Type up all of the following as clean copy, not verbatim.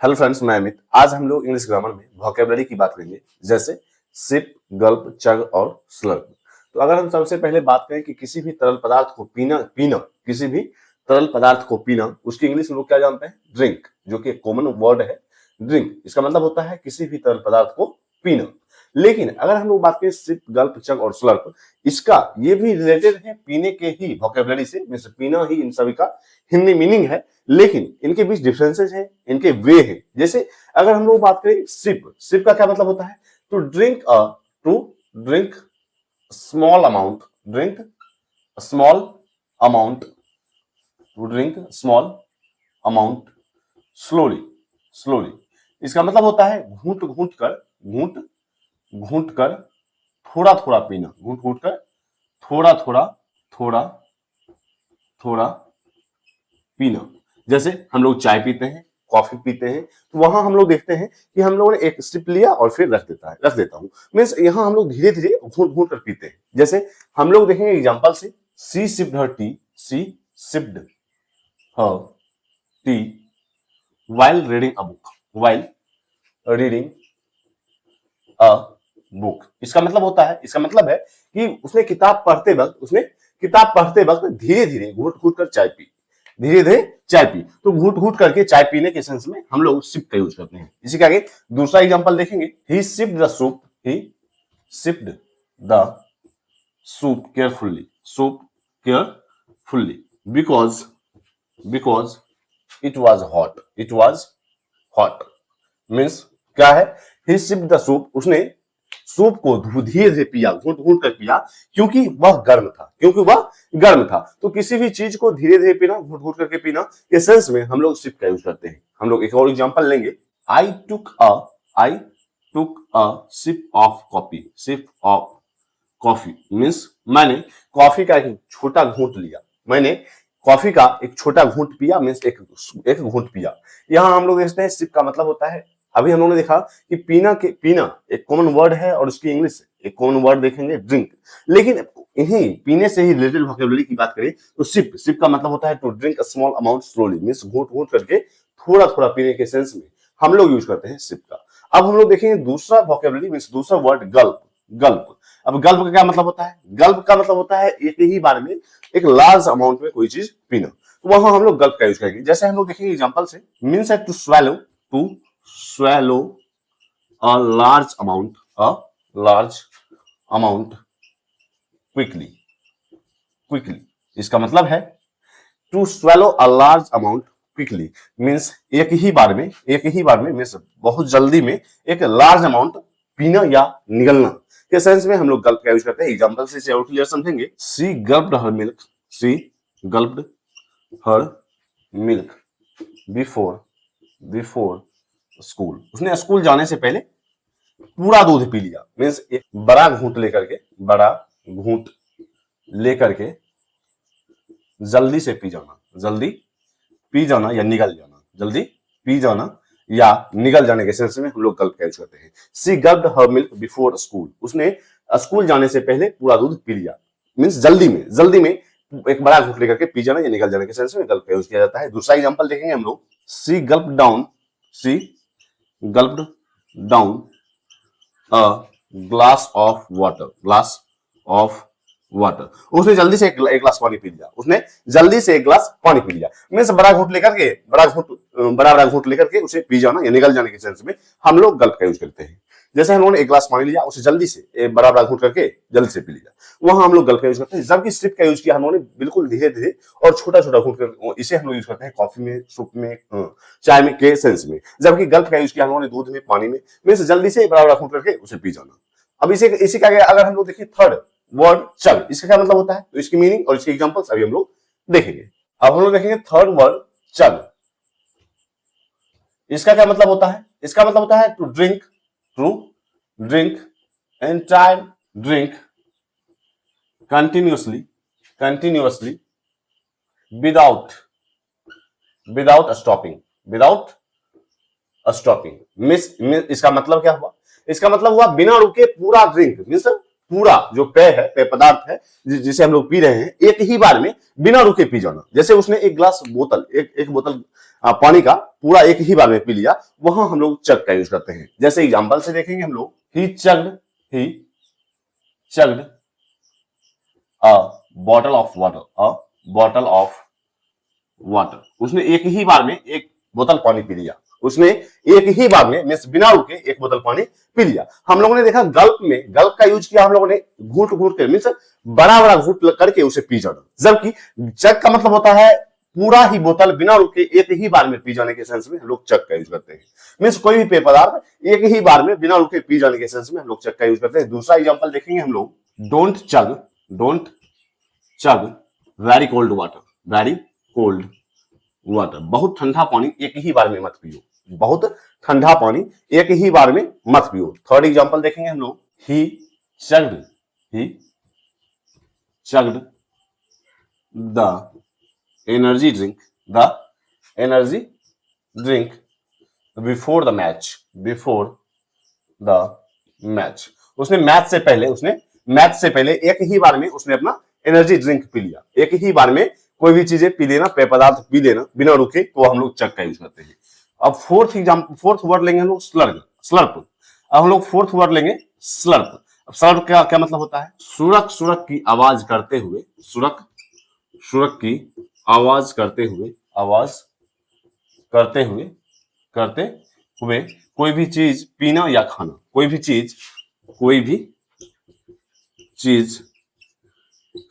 Hello friends, मैं अमित। आज हम लोग इंग्लिश ग्रामर में वोकैबुलरी की बात करेंगे, जैसे सिप, गल्प, चग और स्लर्प। तो अगर हम सबसे पहले बात करें कि किसी भी तरल पदार्थ को पीना पीना किसी भी तरल पदार्थ को पीना, उसकी इंग्लिश में लोग क्या जानते हैं? ड्रिंक, जो कि कॉमन वर्ड है। ड्रिंक इसका मतलब होता है किसी भी तरल पदार्थ को पीना। लेकिन अगर हम लोग बात करें सिप, गल्प, चग और स्लर्प, इसका ये भी रिलेटेड है पीने के ही वोकैबुलरी से, जैसे पीना ही इन सभी का हिंदी मीनिंग है, लेकिन इनके बीच डिफरेंसेस हैं, इनके वे हैं। जैसे अगर हम लोग बात करें सिप, सिप का क्या मतलब होता है? To drink small amount, drink small amount, to drink small amount slowly, slowly. इसका मतलब होता है घूंट घूंट कर थोड़ा थोड़ा पीना, घूंट घूंट कर थोड़ा थोड़ा पीना। जैसे हम लोग चाय पीते हैं, कॉफी पीते हैं, तो वहां हम लोग देखते हैं कि हम लोगों ने एक सिप लिया और फिर रख देता हूं। मीन्स यहां हम लोग धीरे धीरे घूंट घूंट कर पीते हैं। जैसे हम लोग देखेंगे एग्जांपल से, she sipped her tea, she sipped her tea while reading a book, while reading a book। इसका मतलब होता है, इसका मतलब है कि उसने किताब पढ़ते वक्त धीरे धीरे घूट घूट कर चाय पी, धीरे धीरे चाय पी। तो घूट घूट करके चाय पीने के सेंस में हम लोग सिप का यूज करते हैं। इसी के आगे दूसरा एग्जांपल देखेंगे, he sipped the soup, he sipped the soup carefully because it was hot। Means क्या है? he sipped the soup, उसने सूप को धीरे धीरे पिया, घूंट घूंट कर पिया, क्योंकि वह गर्म था। तो किसी भी चीज को धीरे धीरे पीना, घूंट घूंट करके पीना के सेंस में हम लोग सिप का यूज करते हैं। हम लोग एक और एग्जांपल लेंगे, I took a sip of coffee means मैंने कॉफी का एक छोटा घूंट लिया, मैंने कॉफी का एक छोटा घूंट पिया, मीन्स एक घूंट पिया। यहां हम लोग देखते हैं सिप का मतलब होता है, अभी हम लोगों ने देखा कि पीना एक कॉमन वर्ड है और उसकी इंग्लिश एक कॉमन वर्ड देखेंगे ड्रिंक। लेकिन इन्हीं पीने से ही रिलेटेड वोकैबुलरी की बात करें तो सिप का मतलब होता है to drink a small amount slowly, means घूंट घूंट करके थोड़ा थोड़ा पीने के सेंस में हम लोग यूज करते हैं सिप का। अब हम लोग देखेंगे दूसरा वोकैबुलरी, मींस दूसरा वर्ड गल्प। अब गल्प का क्या मतलब होता है? गल्प का मतलब होता है एक ही बार में एक लार्ज अमाउंट में कोई चीज पीना, तो वहां हम लोग गल्प का यूज करेंगे। जैसे हम लोग देखेंगे एग्जांपल से, मींस है to swallow a large amount quickly। इसका मतलब है to swallow a large amount quickly means एक ही बार में मींस बहुत जल्दी में एक लार्ज अमाउंट पीना या निगलना के सेंस में हम लोग गल्प का यूज करते हैं। एग्जांपल से इसे और क्लियर समझेंगे, she gulped her milk before school. उसने स्कूल जाने से पहले पूरा दूध पी लिया, मींस एक बड़ा घूंट लेकर के जल्दी से पी जाना या निगल जाने के सेंस में हम लोग गल्प का यूज करते हैं। सी गल्प्ड हर मिल्क बिफोर स्कूल, उसने स्कूल जाने से पहले पूरा दूध पी लिया, मींस जल्दी में एक बड़ा घूंट लेकर के पी जाना या निगल जाने के सेंस में गल्प का यूज किया जाता है। दूसरा एग्जांपल देखेंगे हम लोग, सी गल्प्ड down a glass of water। उसने जल्दी से एक गिलास पानी पी लिया, मींस बड़ा घूंट लेकर के उसे पी जाना या निगल जाने के सेंस में हम लोग गल्प का यूज करते हैं। जैसे हम लोगों ने एक गिलास पानी लिया, उसे जल्दी से बड़ा घूंट करके जल्दी से पी लिया, वहां हम लोग गल्प का यूज करते हैं। जबकि सिप का यूज किया हम लोगों ने बिल्कुल धीरे धीरे और छोटा घूंट कर, इसे हम लोग यूज करते हैं कॉफी में, सूप में, चाय में के सेंस में। जबकि गल्प का यूज किया हम लोगों ने दूध में, पानी में, मींस जल्दी से बड़ा घूंट करके उसे पी जाना। अब इसी का अगर हम लोग देखिए थर्ड वर्ड चग, इसका क्या मतलब होता है, तो इसकी मीनिंग और इसके एग्जांपल्स अभी हम लोग देखेंगे। अब हम लोग देखेंगे थर्ड वर्ड चग। इसका क्या मतलब होता है? इसका मतलब होता है to drink entire drink continuously without stopping। Miss इसका मतलब क्या हुआ? इसका मतलब हुआ बिना रुके पूरा ड्रिंक, मींस पूरा जो पेय पदार्थ है जिसे हम लोग पी रहे हैं, एक ही बार में बिना रुके पी जाना। जैसे उसने एक बोतल पानी का पूरा एक ही बार में पी लिया, वहां हम लोग चग का यूज करते हैं। जैसे एग्जांपल से देखेंगे हम लोग, he चग्ड a bottle of water, उसने एक ही बार में एक बोतल पानी पी लिया, उसने एक ही बार में मींस बिना रुके एक बोतल पानी पी लिया। हम लोगों ने देखा गल्प में, गल्प का यूज किया हम लोगों ने घूट घूट के, मींस बड़ा बड़ा घूट करके उसे पी जाना, जबकि चग का मतलब होता है पूरा ही बोतल बिना रुके एक ही बार में पी जाने के सेंस में हम लोग चग का यूज करते हैं। मींस कोई भी पेय पदार्थ एक ही बार में बिना रुके पी जाने के सेंस में हम लोग चग का यूज करते हैं। दूसरा एग्जांपल देखेंगे हम लोग, डोंट चग वेरी कोल्ड वाटर, बहुत ठंडा पानी एक ही बार में मत पियो, बहुत ठंडा पानी एक ही बार में मत पियो। थर्ड एग्जांपल देखेंगे हम लोग, he chugged the energy drink before the match, उसने मैच से पहले एक ही बार में उसने अपना एनर्जी ड्रिंक पी लिया। एक ही बार में कोई भी चीजें पी लेना, पेय पदार्थ पी लेना बिना रुके, तो हम लोग चग का यूज करते हैं। अब फोर्थ वर्ड लेंगे हम लोग, स्लर्प। अब हम लोग फोर्थ वर्ड लेंगे स्लर्प। अब स्लर्प का क्या मतलब होता है, सुरक की आवाज करते हुए, सुरक की आवाज करते हुए कोई भी चीज पीना या खाना, कोई भी चीज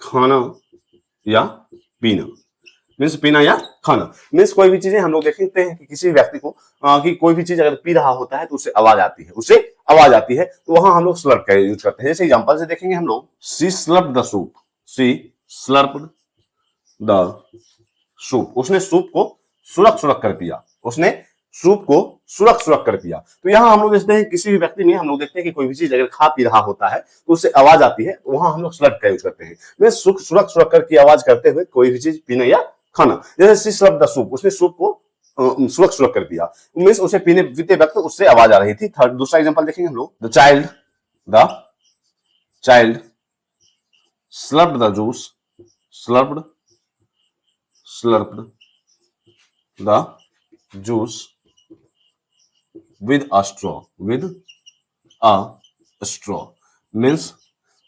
खाना या पीना, मीन्स पीना या खाना, मीन्स कोई भी चीजें हम लोग देखते हैं कि किसी व्यक्ति को कि कोई भी चीज अगर पी रहा होता है तो उससे आवाज आती है, तो वहां हम लोग स्लर्प का यूज करते हैं। जैसे एग्जांपल से देखेंगे हम लोग, शी स्लर्प्ड द सूप, उसने सूप को सुरक कर पिया। तो यहाँ हम लोग देखते हैं किसी भी व्यक्ति में हम लोग देखते हैं कि कोई भी चीज अगर खा पी रहा होता है तो उससे आवाज आती है, वहां हम लोग स्लर्प का यूज करते हैं। वे सुरक कर की आवाज करते हुए कोई भी चीज पीना या खाना, जैसे शी स्लर्प्ड द सूप, उसने सूप को सुरक कर पिया, मींस उसे पीते वक्त उससे आवाज आ रही थी। दूसरा एग्जांपल देखेंगे हम लोग, the child slurped the juice with a straw, means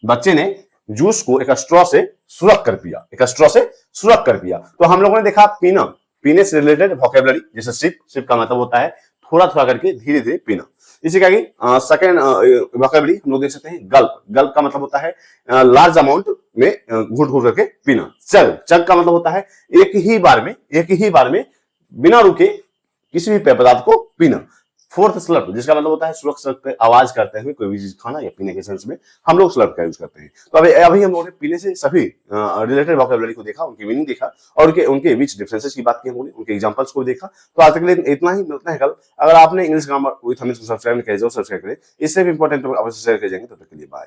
बच्चे ने जूस को एक स्ट्रॉ से सुरक कर पिया। तो हम लोगों ने देखा पीने से रिलेटेड वोकैबुलरी, जैसे सिप का मतलब होता है थोड़ा करके धीरे धीरे पीना। इसी का सेकंड वोकैबुलरी हम लोग देख सकते हैं, गल्प का मतलब होता है लार्ज अमाउंट में घूट करके पीना। चग का मतलब होता है एक ही बार में बिना रुके किसी भी पेय पदार्थ को पीना। फोर्थ स्लर्प, जिसका मतलब होता है सुरक्षित आवाज करते हुए कोई भी चीज खाना या पीने के सेंस में हम लोग स्लर्प का यूज करते हैं। तो अभी हम लोगों ने पीने से सभी रिलेटेड वोकैबुलरी को देखा, उनकी मीनिंग देखा और उनके बीच डिफरेंसेस की बात की हमने, उनके एग्जांपल्स को देखा। तो आज तक के लिए इतना ही, मिलते हैं कल। अगर आपने इंग्लिश ग्रामर विद हमीद को सब्सक्राइब नहीं किया, जरूर सब्सक्राइब करें। इससे भी इंपॉर्टेंट अवश्य शेयर कर जाएंगे। तब तक के लिए बाय।